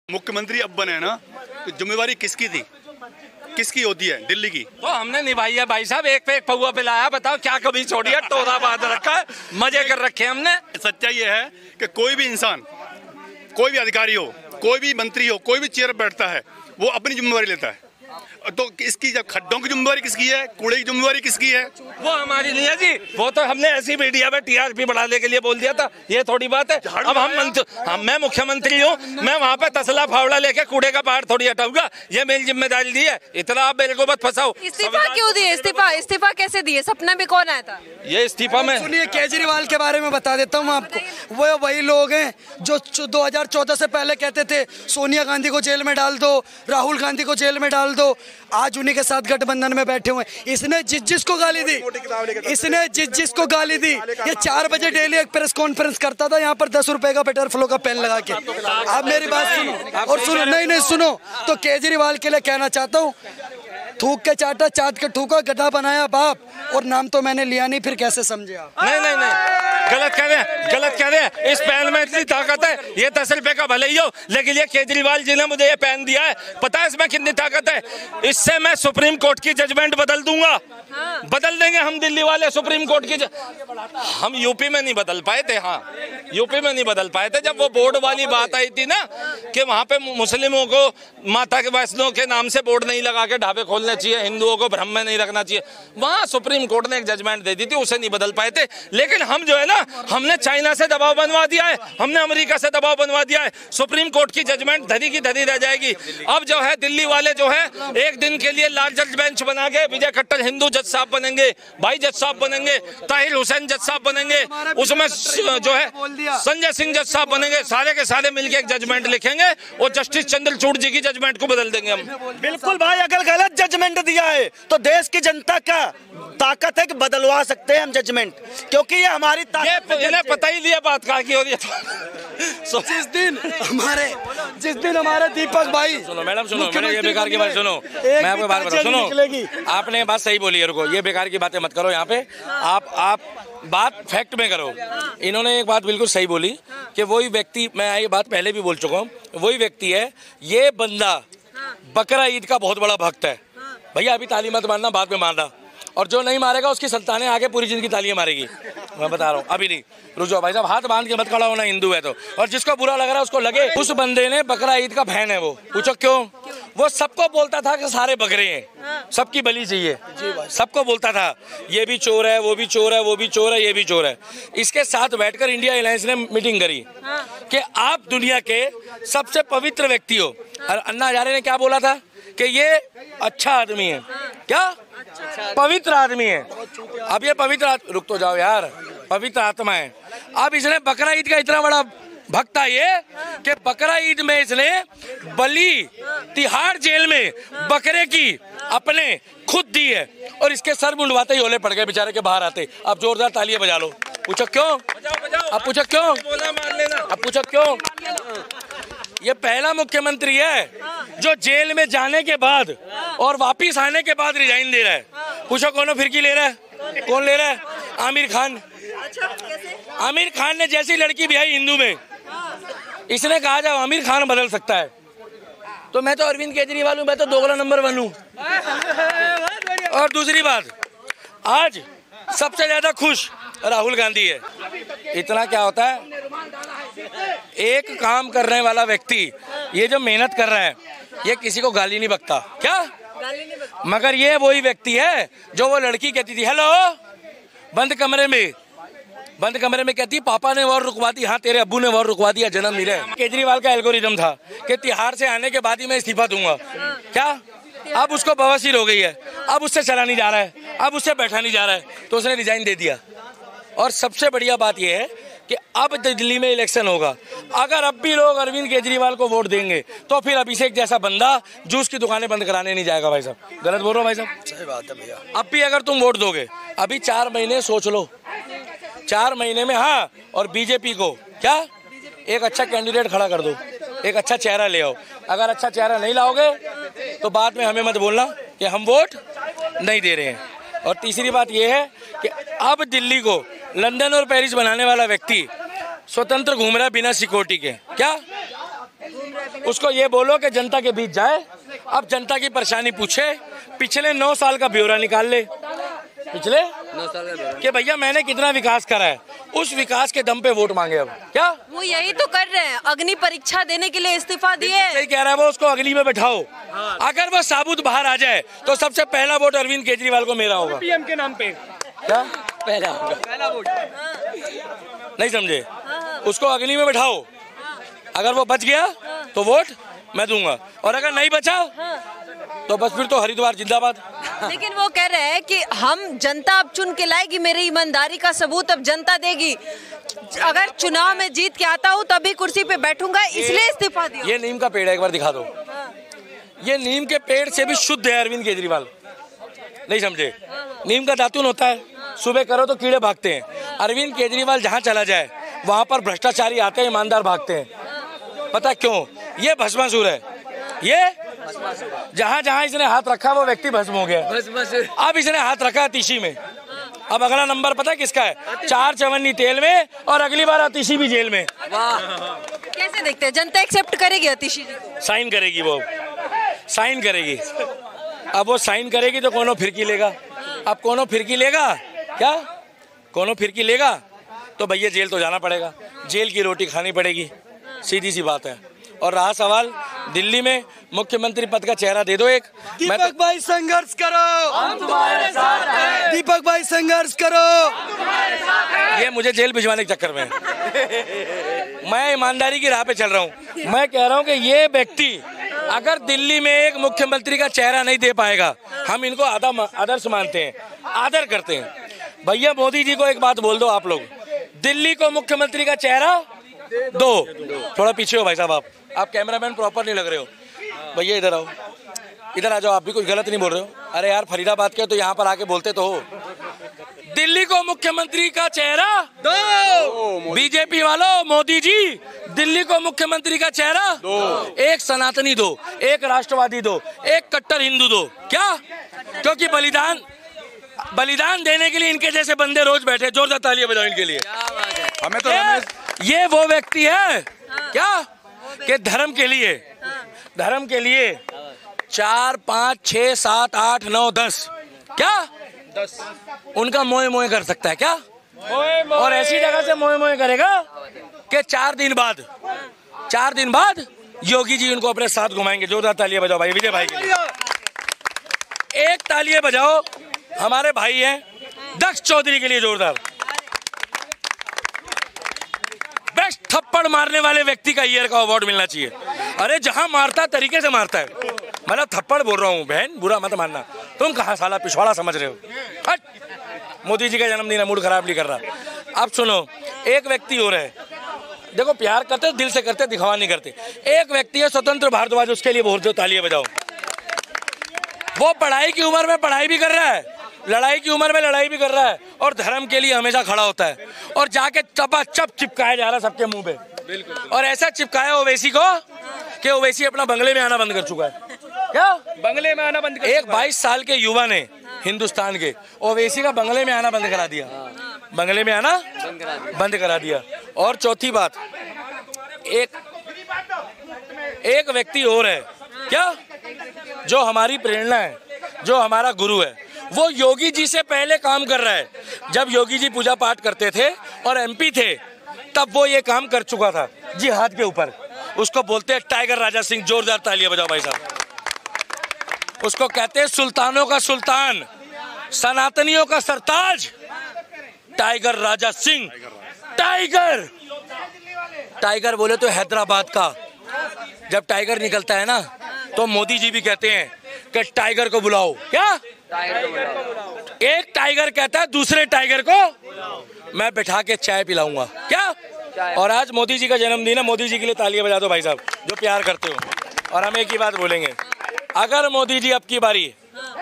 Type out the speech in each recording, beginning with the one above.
मुख्यमंत्री अब बने ना, तो जिम्मेवारी किसकी थी, किसकी होती है? दिल्ली की। तो हमने निभाई है भाई साहब, एक पे एक पौवा पिलाया। बताओ क्या कभी छोड़ी है? टोरा बांध रखा है, मजे कर रखे हैं हमने। सच्चाई ये है कि कोई भी इंसान, कोई भी अधिकारी हो, कोई भी मंत्री हो, कोई भी चेयर पर बैठता है, वो अपनी जिम्मेवारी लेता है। तो इसकी जब खड्डों की जिम्मेवारी किसकी है, कूड़े की जिम्मेवारी किसकी है? वो हमारी नहीं है जी, वो तो हमने ऐसी मीडिया में टीआरपी बढ़ाने के लिए बोल दिया था। ये थोड़ी बात है। अब मैं मुख्यमंत्री हूँ, मैं वहाँ पे तसला फावड़ा लेके कूड़े का पहाड़ थोड़ी हटाऊंगा। ये मेरी जिम्मेदारी दी है, इतना आप मेरे को मत फंसाओ। इस्तीफा क्यों दिए? इस्तीफा कैसे दिए? सपना में कौन आया था? ये इस्तीफा में सुनिए, केजरीवाल के बारे में बता देता हूँ आपको। वो वही लोग हैं जो 2014 से पहले कहते थे सोनिया गांधी को जेल में डाल दो, राहुल गांधी को जेल में डाल दो। आज उन्हीं के साथ गठबंधन में बैठे हुए। इसने जिसको गाली दी, इसने जिसको गाली दी, ये 4 बजे डेली एक प्रेस कॉन्फ्रेंस करता था यहाँ पर 10 रुपए का बटरफ्लो का पेन लगा के। आप मेरी बात सुनो और सुनो, नहीं सुनो। तो केजरीवाल के लिए कहना चाहता हूँ, थूक के चाटा, चाट के ठूका, गधा बनाया बाप। और नाम तो मैंने लिया नहीं, फिर कैसे समझे आप? नहीं, गलत कह रहे हैं। इस पेन में इतनी ताकत है, ये 10 रुपए का भले ही हो, लेकिन ये केजरीवाल जी ने मुझे ये पेन दिया है, पता है इसमें कितनी ताकत है? इससे मैं सुप्रीम कोर्ट की जजमेंट बदल दूंगा। बदल देंगे हम दिल्ली वाले सुप्रीम कोर्ट की। हम यूपी में नहीं बदल पाए थे। हाँ, यूपी में नहीं बदल पाए थे। जब वो बोर्ड वाली बात आई थी ना कि वहाँ पे मुस्लिमों को माता के वैष्णो के नाम से बोर्ड नहीं लगा के ढाबे खोलने चाहिए, हिंदुओं को भ्रम में नहीं रखना चाहिए, वहाँ सुप्रीम कोर्ट ने एक जजमेंट दे दी थी, उसे नहीं बदल पाए थे। लेकिन हम जो है ना, हमने चाइना से दबाव बनवा दिया है, हमने अमेरिका से दबाव बनवा दिया है। सुप्रीम कोर्ट की जजमेंट धरी की धरी रह जाएगी। अब जो है दिल्ली वाले जो है एक दिन के लिए लार्जर बेंच बना के विजय खट्टर हिंदू जज साहब बनेंगे, भाई जज साहब बनेंगे, ताहिर हुसैन जज साहब बनेंगे, उसमें जो है संजय सिंह जज साहब बनेंगे। सारे के सारे मिलकर एक जजमेंट लिखेंगे और जस्टिस चंद्रचूड़ जी की जजमेंट को बदल देंगे हम। बिल्कुल भाई, अगर गलत जजमेंट दिया है तो देश की जनता का ताकत है कि बदलवा सकते हैं हम जजमेंट, क्योंकि ये हमारी ताकत। इन्हें पता ही नहीं है बात कहाँ की हो रही है। जिस दिन हमारे दीपक भाई, सुनो मैडम, सुनो, मैंने ये बेकार की बात सुनो, मैं आपको बात बताऊं, सुनो, आपने बात सही बोली है, रुको, ये बेकार की बातें मत करो यहाँ पे। आप बात फैक्ट में करो। इन्होंने एक बात बिल्कुल सही बोली कि वही व्यक्ति, मैं ये बात पहले भी बोल चुका हूँ, वही व्यक्ति है। ये बंदा बकरा ईद का बहुत बड़ा भक्त है। भैया अभी ताली मत मारना, बाद में मारना, और जो नहीं मारेगा उसकी संतानें आगे पूरी जिंदगी तालियां मारेगी। मैं बता रहा हूँ, अभी नहीं, रुक जाओ भाई साहब, हाथ बांध के मत खड़ा होना, हिंदू है तो। और जिसको बुरा लग रहा है उसको लगे। उस बंदे ने बकरा ईद का फैन है वो। पूछो क्यों? वो सबको बोलता था कि सारे बकरे हैं, सबकी बलि चाहिए, सबको बोलता था ये भी चोर है, वो भी चोर है, वो भी चोर है, ये भी चोर है। इसके साथ बैठकर इंडिया अलायंस ने मीटिंग करी कि आप दुनिया के सबसे पवित्र व्यक्ति हो। और अन्ना हजारे ने क्या बोला था कि ये अच्छा आदमी है, क्या पवित्र आदमी है। अब ये पवित्र, रुक तो जाओ यार, पवित्र आत्मा है। अब इसने बकरा ईद का इतना बड़ा भक्त था ये कि बकरा ईद में इसने बलि तिहाड़ जेल में बकरे की अपने खुद दी है, और इसके सर मुंडवाते ही ओले पड़ गए बेचारे के बाहर आते। अब जोरदार तालियां बजा लो। पूछो क्यों? अब पूछो क्यों? अब पूछो क्यों? ये पहला मुख्यमंत्री है जो जेल में जाने के बाद और वापिस आने के बाद रिजाइन दे रहा है। पूछो कौन फिरकी ले रहा है? कौन ले रहा है? आमिर खान। आमिर खान ने जैसी लड़की ब्याही हिंदू में, इसने कहा जब आमिर खान बदल सकता है तो मैं तो अरविंद केजरीवाल हूँ, मैं तो दोगला नंबर 1 हूँ। और दूसरी बात, आज सबसे ज्यादा खुश राहुल गांधी है। इतना क्या होता है, एक काम करने वाला व्यक्ति, ये जो मेहनत कर रहा है, ये किसी को गाली नहीं बकता, क्या? मगर ये वही व्यक्ति है जो वो लड़की कहती थी हेलो, बंद कमरे में कहती पापा ने वॉर रुकवा दी, हाँ तेरे अब्बू ने वॉर रुकवा दिया, जन्म मिले। केजरीवाल का एल्गोरिदम था कि तिहाड़ से आने के बाद ही मैं इस्तीफा दूंगा, क्या? अब उसको बवासीर हो गई है, अब उससे चला नहीं जा रहा है, अब उससे बैठा नहीं जा रहा है, तो उसने रिजाइन दे दिया। और सबसे बढ़िया बात यह है कि अब दिल्ली में इलेक्शन होगा, अगर अब भी लोग अरविंद केजरीवाल को वोट देंगे तो फिर अभिषेक जैसा बंदा जूस की दुकानें बंद कराने नहीं जाएगा। भाई साहब गलत बोल रहा हूँ भाई साहब? सही बात है भैया। अब भी अगर तुम वोट दोगे, अभी 4 महीने सोच लो, 4 महीने में, हाँ, और बीजेपी को क्या एक अच्छा कैंडिडेट खड़ा कर दो, एक अच्छा चेहरा ले आओ। अगर अच्छा चेहरा नहीं लाओगे तो बाद में हमें मत बोलना कि हम वोट नहीं दे रहे हैं। और तीसरी बात यह है कि अब दिल्ली को लंदन और पेरिस बनाने वाला व्यक्ति स्वतंत्र घूम रहा है बिना सिक्योरिटी के, क्या? उसको ये बोलो कि जनता के बीच जाए, अब जनता की परेशानी पूछे, पिछले 9 साल का ब्यौरा निकाल ले, पिछले 9 साल का कि भैया मैंने कितना विकास करा है, उस विकास के दम पे वोट मांगे। अब क्या वो यही तो कर रहे हैं, अग्नि परीक्षा देने के लिए इस्तीफा दिए। सही कह रहा है वो, उसको अग्नि में बैठाओ। अगर वो साबुत बाहर आ जाए तो सबसे पहला वोट अरविंद केजरीवाल को मेरा होगा, पीएम के नाम पे। क्या पहला वोट नहीं समझे? उसको अग्नि में बैठाओ, अगर वो बच गया तो वोट मैं दूंगा, और अगर नहीं बचा तो बस फिर तो हरिद्वार जिंदाबाद। लेकिन वो कह रहे हैं कि हम जनता अब चुन के लाएगी, मेरी ईमानदारी का सबूत अब जनता देगी, अगर चुनाव में जीत के आता हूँ तभी कुर्सी पे बैठूंगा, इसलिए इस्तीफा दिया। ये नीम का पेड़ है, एक बार दिखा दो। ये नीम के पेड़ से भी शुद्ध है अरविंद केजरीवाल, नहीं समझे? नीम का दातुन होता है, सुबह करो तो कीड़े भागते हैं। अरविंद केजरीवाल जहाँ चला जाए वहाँ पर भ्रष्टाचारी आते हैं, ईमानदार भागते हैं। पता क्यों? ये भस्मासुर है, ये जहाँ जहाँ इसने हाथ रखा वो व्यक्ति भस्म हो गया। अब इसने हाथ रखा तीसी में, अब अगला नंबर पता है किसका है? 4 चवन्नी तेल में, और अगली बार अतिशी भी जेल में। कैसे देखते हैं, जनता एक्सेप्ट करेगी अतिशी जी को? साइन करेगी, वो साइन करेगी। अब वो साइन करेगी तो कोनो फिरकी लेगा। अब कोनो फिरकी लेगा, क्या कोनो फिरकी लेगा तो भैया जेल तो जाना पड़ेगा, जेल की रोटी खानी पड़ेगी, सीधी सी बात है। और रहा सवाल दिल्ली में मुख्यमंत्री पद का चेहरा दे दो एक। दीपक भाई संघर्ष करो, हम तुम्हारे साथ हैं। दीपक भाई संघर्ष करो। ये मुझे जेल भिजवाने के चक्कर में मैं ईमानदारी की राह पे चल रहा हूँ। मैं कह रहा हूँ कि ये व्यक्ति अगर दिल्ली में एक मुख्यमंत्री का चेहरा नहीं दे पाएगा, हम इनको आदर्श मानते हैं, आदर करते हैं। भैया मोदी जी को एक बात बोल दो आप लोग, दिल्ली को मुख्यमंत्री का चेहरा दो। थोड़ा पीछे हो भाई साहब, आप कैमरामैन प्रॉपर नहीं लग रहे हो। भैया इधर आओ, इधर आ जाओ, आप भी कुछ गलत नहीं बोल रहे हो। अरे यार फरीदाबाद के तो यहाँ पर आके बोलते तो हो। दिल्ली को मुख्यमंत्री का चेहरा दो, बीजेपी वालों, मोदी जी दिल्ली को मुख्यमंत्री का चेहरा दो। एक सनातनी दो, एक राष्ट्रवादी दो, एक कट्टर हिंदू दो। क्या? क्योंकि बलिदान देने के लिए इनके जैसे बंदे रोज बैठे। जोरदार तालियां बजाओ इनके लिए। हमें तो ये वो व्यक्ति है क्या कि धर्म के लिए 4, 5, 6, 7, 8, 9, 10 क्या 10 उनका मोए कर सकता है क्या? और ऐसी जगह से मोए करेगा कि 4 दिन बाद योगी जी उनको अपने साथ घुमाएंगे। जोरदार तालियां बजाओ भाई विजय भाई के लिए। एक तालियां बजाओ हमारे भाई हैं दक्ष चौधरी के लिए जोरदार। बेस्ट थप्पड़ मारने वाले व्यक्ति का ईयर का अवार्ड मिलना चाहिए। अरे जहां मारता तरीके से मारता है, मतलब थप्पड़ बोल रहा हूं बहन, बुरा मत मानना। तुम कहां साला पिछवाड़ा समझ रहे हो? हट, मोदी जी का जन्मदिन है, मूड खराब नहीं कर रहा। अब सुनो, एक और हो रहे, देखो प्यार करते दिल से करते, दिखावा नहीं करते। एक व्यक्ति है स्वतंत्र भारद्वाज, उसके लिए बहुत तालियां बजाओ। वो पढ़ाई की उम्र में पढ़ाई भी कर रहा है, लड़ाई की उम्र में लड़ाई भी कर रहा है, और धर्म के लिए हमेशा खड़ा होता है, और जाके चपाचप चिपकाया जा रहा है सबके मुंह पे। और ऐसा चिपकाया ओवैसी को कि ओवैसी अपना बंगले में आना बंद कर चुका है। क्या बंगले में आना बंद कर? एक 22 साल के युवा ने हिंदुस्तान के ओवैसी का बंगले में आना बंद करा दिया, बंगले में आना बंद करा दिया। और चौथी बात, एक व्यक्ति और है क्या जो हमारी प्रेरणा है, जो हमारा गुरु है, वो योगी जी से पहले काम कर रहा है। जब योगी जी पूजा पाठ करते थे और एमपी थे, तब वो ये काम कर चुका था जिहाद के ऊपर। उसको बोलते हैं टाइगर राजा सिंह। जोरदार तालियां बजाओ भाई साहब। उसको कहते हैं सुल्तानों का सुल्तान, सनातनियों का सरताज, टाइगर राजा सिंह। टाइगर बोले तो हैदराबाद का। जब टाइगर निकलता है ना तो मोदी जी भी कहते हैं कि टाइगर को बुलाओ। क्या एक टाइगर कहता है दूसरे टाइगर को मैं बैठा के चाय पिलाऊंगा। क्या? और आज मोदी जी का जन्मदिन है, मोदी जी के लिए तालियां बजा दो भाई साहब जो प्यार करते हो। और हम एक ही बात बोलेंगे, अगर मोदी जी अब की बारी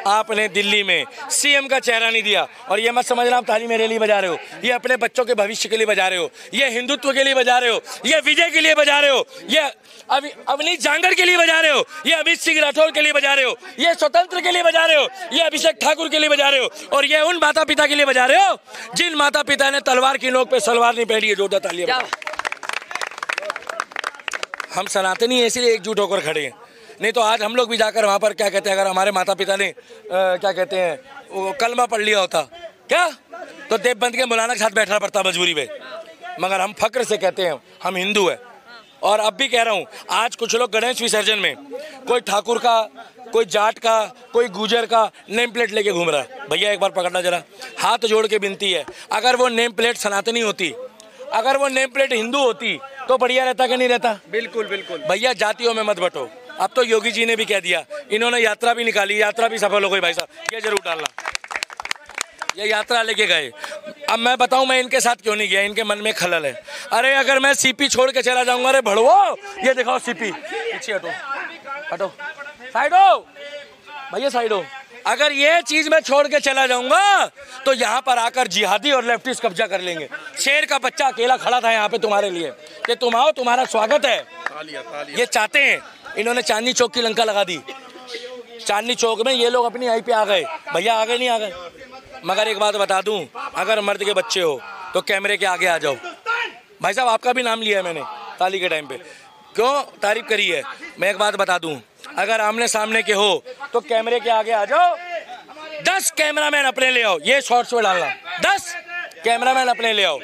आपने दिल्ली में सीएम का चेहरा नहीं दिया, और ये मत समझना आप ताली मेरे लिए बजा रहे हो, ये अपने बच्चों के भविष्य के लिए बजा रहे हो, ये हिंदुत्व के लिए बजा रहे हो, ये विजय के लिए बजा रहे हो, ये अवनीश जांगड़ के लिए बजा रहे हो, ये अमित सिंह राठौर के लिए बजा रहे हो, ये स्वतंत्र के लिए बजा रहे हो, ये अभिषेक ठाकुर के लिए बजा रहे हो, और ये उन माता पिता के लिए बजा रहे हो जिन माता पिता ने तलवार की नोक पे सलवार नहीं पहनी है। जोरदार तालियां। हम सनातनी हैं इसलिए एकजुट होकर खड़े हैं, नहीं तो आज हम लोग भी जाकर वहाँ पर क्या कहते हैं, अगर हमारे माता पिता ने क्या कहते हैं वो कलमा पढ़ लिया होता क्या, तो देवबंद के मौलाना के साथ बैठना पड़ता मजबूरी में। मगर हम फक्र से कहते हैं हम हिंदू हैं। और अब भी कह रहा हूँ, आज कुछ लोग गणेश विसर्जन में कोई ठाकुर का, कोई जाट का, कोई गुजर का नेम प्लेट लेके घूम रहा है। भैया एक बार पकड़ना जरा, हाथ जोड़ के विनती है, अगर वो नेम प्लेट सनातनी होती, अगर वो नेम प्लेट हिंदू होती तो बढ़िया रहता कि नहीं रहता? बिल्कुल बिल्कुल। भैया जातियों में मत बटो। अब तो योगी जी ने भी कह दिया, इन्होंने यात्रा भी निकाली, यात्रा भी सफल हो गई। भाई साहब ये जरूर डालना, ये यात्रा लेके गए। अब मैं बताऊं मैं इनके साथ क्यों नहीं गया, इनके मन में खलल है। अरे अगर मैं सीपी छोड़ के चला जाऊंगा, अरे भड़वो ये दिखाओ सीपी, पीछे हटो हटो, साइड हो भैया, साइड हो। अगर ये चीज मैं छोड़ के चला जाऊंगा तो यहाँ पर आकर जिहादी और लेफ्टिस्ट कब्जा कर लेंगे। शेर का बच्चा अकेला खड़ा था यहाँ पे तुम्हारे लिए कि तुम आओ, तुम्हारा स्वागत है। ये चाहते हैं, इन्होंने चांदनी चौक की लंका लगा दी। चांदनी चौक में ये लोग अपनी आई पे आ गए। भैया आगे नहीं आ गए। मगर एक बात बता दूं, अगर मर्द के बच्चे हो तो कैमरे के आगे आ जाओ। भाई साहब आपका भी नाम लिया है मैंने ताली के टाइम पे, क्यों तारीफ करी है। मैं एक बात बता दूं, अगर आमने सामने के हो तो कैमरे के आगे आ जाओ। 10 कैमरामैन अपने ले आओ, ये शॉर्ट्स में डालना। 10 कैमरामैन अपने ले आओ,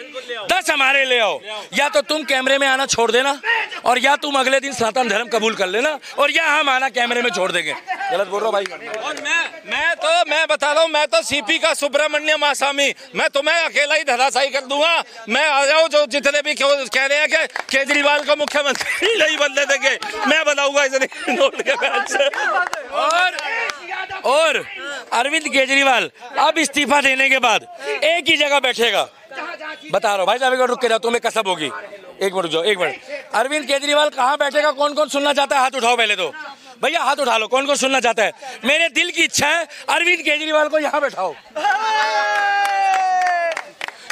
10 हमारे ले आओ। या तो तुम कैमरे में आना छोड़ देना, और या तुम अगले दिन सनातन धर्म कबूल कर लेना, और या हम आना कैमरे में छोड़ देंगे। गलत बोल रहा हूँ भाई? और मैं बता रहा हूँ, मैं तो सीपी का सुब्रमण्यम आसामी, मैं तुम्हें अकेला ही धराशायी कर दूंगा। मैं आ जाऊँ, जो जितने भी कह रहे हैं कि केजरीवाल को मुख्यमंत्री नहीं बनने देंगे, मैं बनाऊंगा इतने नोट के बैच। और अरविंद केजरीवाल अब इस्तीफा देने के बाद एक ही जगह बैठेगा, बता रहा हूँ भाई साहब, रुक के जाओ, तुम्हें कसब होगी। एक मिनट जाओ, एक मिनट। अरविंद केजरीवाल कहाँ बैठेगा? कौन कौन सुनना चाहता है हाथ उठाओ पहले तो। भैया हाथ उठा लो, कौन कौन सुनना चाहता है? मेरे दिल की इच्छा है अरविंद केजरीवाल को यहाँ बैठाओ,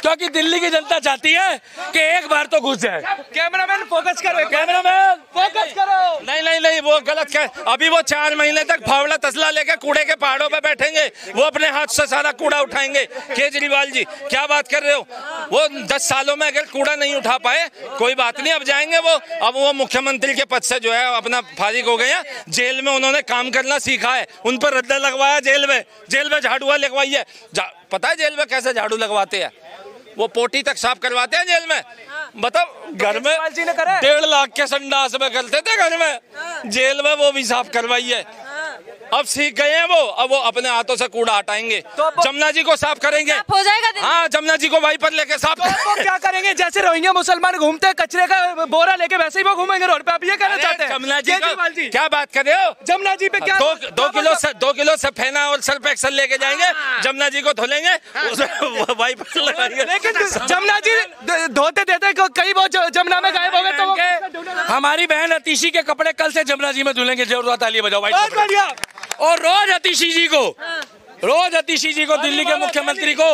क्योंकि दिल्ली की जनता चाहती है कि एक बार तो घुस जाए। कैमरामैन फोकस करो, कैमरामैन फोकस करो। नहीं वो गलत कह। अभी वो 4 महीने तक फावड़ा तसला लेकर कूड़े के पहाड़ों पे बैठेंगे, वो अपने हाथ से सारा कूड़ा उठाएंगे। केजरीवाल जी क्या बात कर रहे हो? वो 10 सालों में अगर कूड़ा नहीं उठा पाए, कोई बात नहीं, अब जाएंगे वो। अब वो मुख्यमंत्री के पद से जो है अपना फारिग हो गए हैं। जेल में उन्होंने काम करना सीखा है, उन पर रद्दा लगवाया जेल में झाड़ुआ लगवाई है। पता है जेल में कैसे झाड़ू लगवाते हैं? वो पोटी तक साफ करवाते हैं जेल में। मतलब घर में 1.5 लाख के संडास में करते थे, घर में जेल में वो भी साफ करवाई है। अब सीख गए हैं वो, अब वो अपने हाथों से कूड़ा हटाएंगे। तो जमुना जी को साफ करेंगे, हो जाएगा। हाँ, जमुना जी को वाइपर लेके साफ तो क्या करेंगे? जैसे रोहिंग्या मुसलमान घूमते हैं कचरे का बोरा लेके, वैसे ही वो घूमेंगे रोड पे। आप ये कहना चाहते हैं? जमुना जी क्या बात कर रहे हो? जमुना जी पे क्या 2 किलो से फेना और सर्फ एक्सल लेके जाएंगे, जमुना जी को धुलेंगे, वाइपर लगाएंगे। लेकिन जमुना जी धोते देते कई वो जमुना में गायब हो गए। तो हमारी बहन अतिशी के कपड़े कल से जमुना जी में धुलेंगे। जोरदार ताली बजाओ भाई। और रोज अतिशी जी को दिल्ली के मुख्यमंत्री को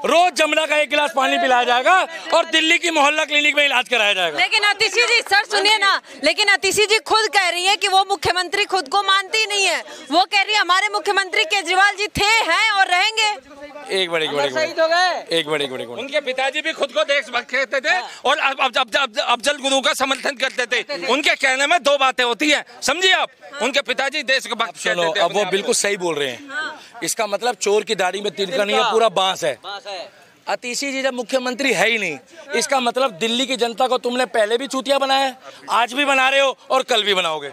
रोज जमुना का 1 गिलास पानी पिलाया जाएगा और दिल्ली की मोहल्ला क्लिनिक में इलाज कराया जाएगा। लेकिन अतिशी जी सर सुनिए ना, लेकिन अतिशी जी खुद कह रही है कि वो मुख्यमंत्री खुद को मानती नहीं है। वो कह रही है हमारे मुख्यमंत्री केजरीवाल जी थे, हैं और रहेंगे। एक मिनट उनके पिताजी भी खुद को देशभक्त कहते थे और अफजल गुरु का समर्थन करते थे। उनके कहने में 2 बातें होती है, समझिए आप। उनके पिताजी देशभक्त कहते थे। अब वो बिल्कुल सही बोल रहे हैं। इसका मतलब चोर की दाढ़ी में तिनका नहीं है, पूरा बांस है। अतिशी जी जब मुख्यमंत्री है ही नहीं, इसका मतलब दिल्ली की जनता को तुमने पहले भी चूतिया बनाया है, आज भी बना रहे हो और कल भी बनाओगे।